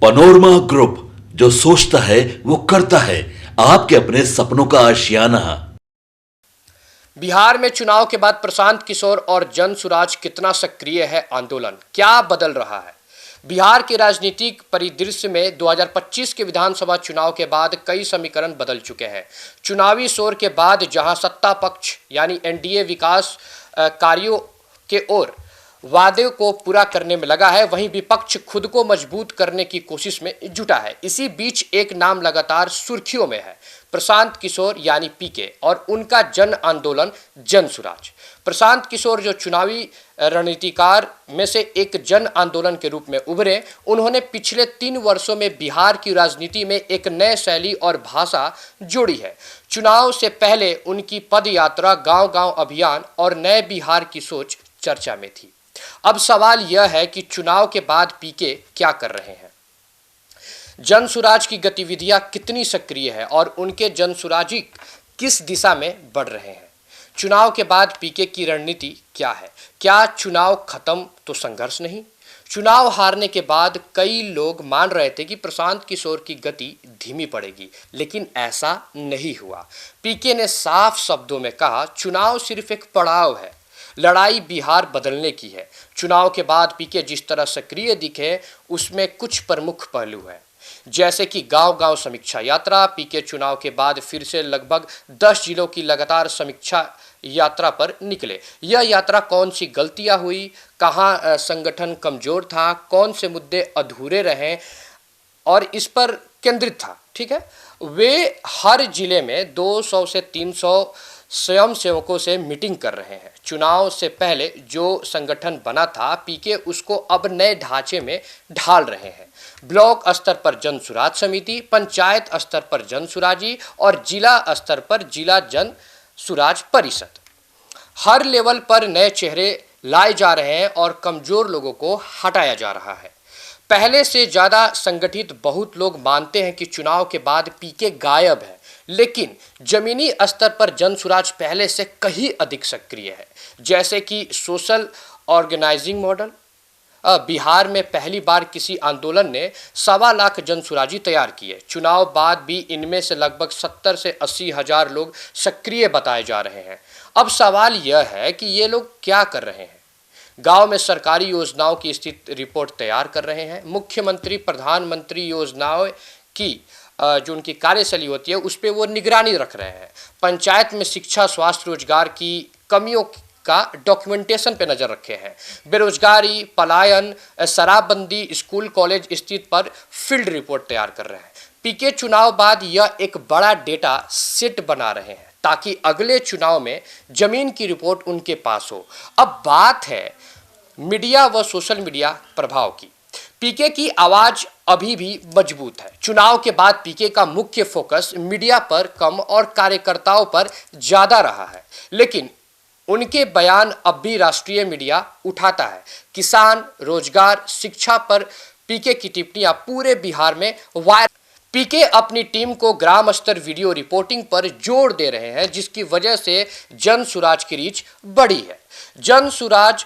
Panorama group, जो सोचता है वो करता है। आपके अपने सपनों का आशियाना। बिहार में चुनाव के बाद प्रशांत किशोर और जनसुराज कितना सक्रिय है आंदोलन, क्या बदल रहा है? बिहार के राजनीतिक परिदृश्य में 2025 के विधानसभा चुनाव के बाद कई समीकरण बदल चुके हैं। चुनावी शोर के बाद जहां सत्ता पक्ष यानी एनडीए विकास कार्यों के ओर वादे को पूरा करने में लगा है, वहीं विपक्ष खुद को मजबूत करने की कोशिश में जुटा है। इसी बीच एक नाम लगातार सुर्खियों में है, प्रशांत किशोर यानी पीके और उनका जन आंदोलन जनसुराज। प्रशांत किशोर जो चुनावी रणनीतिकार में से एक जन आंदोलन के रूप में उभरे, उन्होंने पिछले 3 वर्षों में बिहार की राजनीति में एक नए शैली और भाषा जोड़ी है। चुनाव से पहले उनकी पद यात्रा, गांव-गांव अभियान और नए बिहार की सोच चर्चा में थी। अब सवाल यह है कि चुनाव के बाद पीके क्या कर रहे हैं, जनसुराज की गतिविधियां कितनी सक्रिय है और उनके जनसुराजी किस दिशा में बढ़ रहे हैं। चुनाव के बाद पीके की रणनीति क्या है? क्या चुनाव खत्म तो संघर्ष नहीं? चुनाव हारने के बाद कई लोग मान रहे थे कि प्रशांत किशोर की गति धीमी पड़ेगी, लेकिन ऐसा नहीं हुआ। पीके ने साफ शब्दों में कहा, चुनाव सिर्फ एक पड़ाव है, लड़ाई बिहार बदलने की है। चुनाव के बाद पीके जिस तरह सक्रिय दिखे, उसमें कुछ प्रमुख पहलू हैं, जैसे कि गांव-गांव समीक्षा यात्रा। पीके चुनाव के बाद फिर से लगभग 10 जिलों की लगातार समीक्षा यात्रा पर निकले। यह यात्रा कौन सी गलतियां हुई, कहां संगठन कमजोर था, कौन से मुद्दे अधूरे रहे, और इस पर केंद्रित था। ठीक है, वे हर जिले में 200 से 300 स्वयं सेवकों से मीटिंग कर रहे हैं। चुनाव से पहले जो संगठन बना था, पीके उसको अब नए ढांचे में ढाल रहे हैं। ब्लॉक स्तर पर जनसुराज समिति, पंचायत स्तर पर जनसुराजी और जिला स्तर पर जिला जन सुराज परिषद। हर लेवल पर नए चेहरे लाए जा रहे हैं और कमजोर लोगों को हटाया जा रहा है। पहले से ज्यादा संगठित बहुत लोग मानते हैं कि चुनाव के बाद पीके गायब है, लेकिन जमीनी स्तर पर जनसुराज पहले से कहीं अधिक सक्रिय है। जैसे कि सोशल ऑर्गेनाइजिंग मॉडल, बिहार में पहली बार किसी आंदोलन ने 1.25 लाख जनसुराजी तैयार किए। चुनाव बाद भी इनमें से लगभग 70 से 80 हजार लोग सक्रिय बताए जा रहे हैं। अब सवाल यह है कि ये लोग क्या कर रहे हैं? गांव में सरकारी योजनाओं की स्थिति रिपोर्ट तैयार कर रहे हैं। मुख्यमंत्री प्रधानमंत्री योजनाओं की जो उनकी कार्यशैली होती है, उस पर वो निगरानी रख रहे हैं। पंचायत में शिक्षा, स्वास्थ्य, रोजगार की कमियों का डॉक्यूमेंटेशन पे नजर रखे हैं। बेरोजगारी, पलायन, शराबबंदी, स्कूल कॉलेज स्थिति पर फील्ड रिपोर्ट तैयार कर रहे हैं। पीके चुनाव बाद यह एक बड़ा डेटा सेट बना रहे हैं ताकि अगले चुनाव में जमीन की रिपोर्ट उनके पास हो। अब बात है मीडिया व सोशल मीडिया प्रभाव की। पीके की आवाज अभी भी मजबूत है। चुनाव के बाद पीके का मुख्य फोकस मीडिया पर कम और कार्यकर्ताओं पर ज्यादा रहा है, लेकिन उनके बयान अब भी राष्ट्रीय मीडिया उठाता है। किसान, रोजगार, शिक्षा पर पीके की टिप्पणियां पूरे बिहार में वायरल। पीके अपनी टीम को ग्राम स्तर वीडियो रिपोर्टिंग पर जोर दे रहे हैं, जिसकी वजह से जनसुराज की रीच बढ़ी है। जनसुराज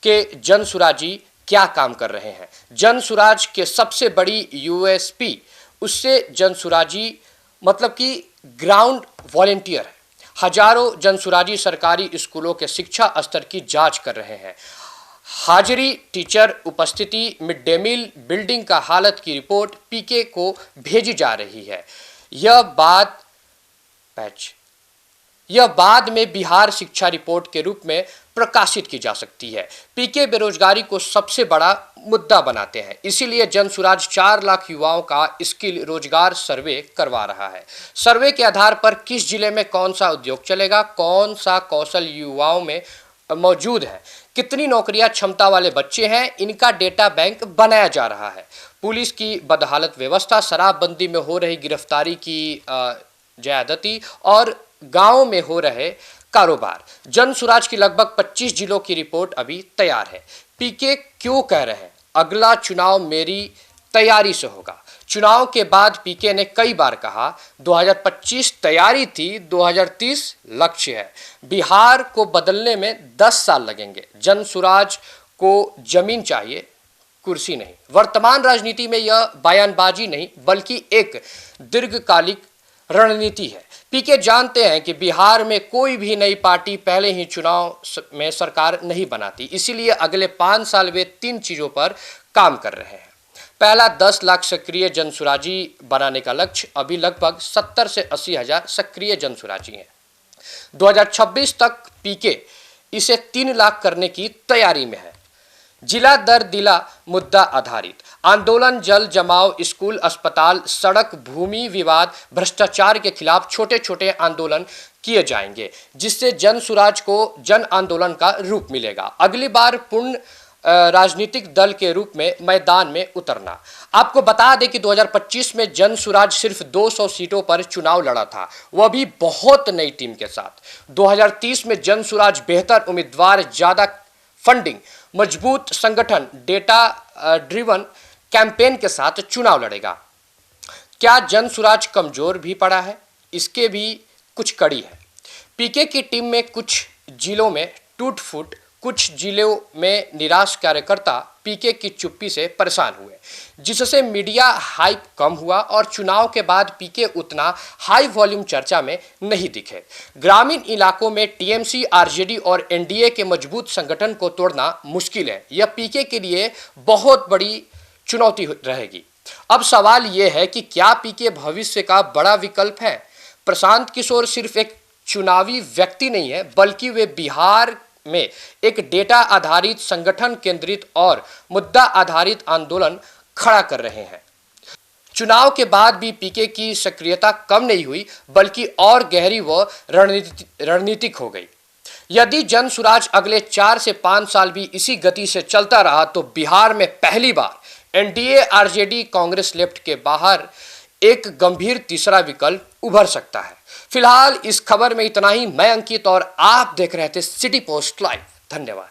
के जनसुराजी क्या काम कर रहे हैं? जनसुराज के सबसे बड़ी यूएसपी उससे जनसुराजी मतलब कि ग्राउंड वॉलेंटियर है। हजारों जनसुराजी सरकारी स्कूलों के शिक्षा स्तर की जांच कर रहे हैं। हाजिरी, टीचर उपस्थिति, मिड डे मील, बिल्डिंग का हालत की रिपोर्ट पीके को भेजी जा रही है। यह बाद में बिहार शिक्षा रिपोर्ट के रूप में प्रकाशित की जा सकती है। पीके बेरोजगारी को सबसे बड़ा मुद्दा बनाते हैं, इसीलिए जनसुराज 4 लाख युवाओं का स्किल रोजगार सर्वे करवा रहा है। सर्वे के आधार पर किस जिले में कौन सा उद्योग चलेगा, कौन सा कौशल युवाओं में मौजूद है, कितनी नौकरियां क्षमता वाले बच्चे हैं, इनका डेटा बैंक बनाया जा रहा है। पुलिस की बदहालत व्यवस्था, शराबबंदी में हो रही गिरफ्तारी की ज्यादती और गांव में हो रहे कारोबार। जनसुराज की लगभग 25 जिलों की रिपोर्ट अभी तैयार है। पीके क्यों कह रहे हैं अगला चुनाव मेरी तैयारी से होगा? चुनाव के बाद पीके ने कई बार कहा 2025 तैयारी थी, 2030 लक्ष्य है। बिहार को बदलने में 10 साल लगेंगे। जनसुराज को जमीन चाहिए, कुर्सी नहीं। वर्तमान राजनीति में यह बयानबाजी नहीं बल्कि एक दीर्घकालिक रणनीति है। पीके जानते हैं कि बिहार में कोई भी नई पार्टी पहले ही चुनाव में सरकार नहीं बनाती, इसीलिए अगले 5 साल वे 3 चीजों पर काम कर रहे हैं। पहला, 10 लाख सक्रिय जनसुराजी बनाने का लक्ष्य। अभी लगभग 70 से 80 हजार सक्रिय जनसुराजी हैं। 2026 तक पीके इसे 3 लाख करने की तैयारी में है। जिला दर दिला मुद्दा आधारित आंदोलन, जल जमाव, स्कूल, अस्पताल, सड़क, भूमि विवाद, भ्रष्टाचार के खिलाफ छोटे छोटे आंदोलन किए जाएंगे, जिससे जन सुराज को जन आंदोलन का रूप मिलेगा। अगली बार पूर्ण राजनीतिक दल के रूप में मैदान में उतरना। आपको बता दें कि 2025 में जन सुराज सिर्फ 200 सीटों पर चुनाव लड़ा था, वह भी बहुत नई टीम के साथ। 2030 में जन सुराज बेहतर उम्मीदवार, ज्यादा फंडिंग, मजबूत संगठन, डेटा ड्रिवन कैंपेन के साथ चुनाव लड़ेगा। क्या जन सुराज कमजोर भी पड़ा है? इसके भी कुछ कड़ी है। पीके की टीम में कुछ जिलों में टूट फूट, कुछ जिलों में निराश कार्यकर्ता पीके की चुप्पी से परेशान हुए, जिससे मीडिया हाइप कम हुआ और चुनाव के बाद पीके उतना हाई वॉल्यूम चर्चा में नहीं दिखे। ग्रामीण इलाकों में टीएमसी, आरजेडी और एनडीए के मजबूत संगठन को तोड़ना मुश्किल है। यह पीके के लिए बहुत बड़ी चुनौती रहेगी। अब सवाल यह है कि क्या पीके भविष्य का बड़ा विकल्प है? प्रशांत किशोर सिर्फ एक चुनावी व्यक्ति नहीं है, बल्कि वे बिहार में एक डेटा आधारित, संगठन केंद्रित और मुद्दा आधारित आंदोलन खड़ा कर रहे हैं। चुनाव के बाद भी पीके की सक्रियता कम नहीं हुई, बल्कि और गहरी व रणनीतिक हो गई। यदि जन सुराज अगले 4 से 5 साल भी इसी गति से चलता रहा तो बिहार में पहली बार एनडीए, आरजेडी, कांग्रेस लेफ्ट के बाहर एक गंभीर तीसरा विकल्प उभर सकता है। फिलहाल इस खबर में इतना ही। मैं अंकित और आप देख रहे थे सिटी पोस्ट लाइव। धन्यवाद।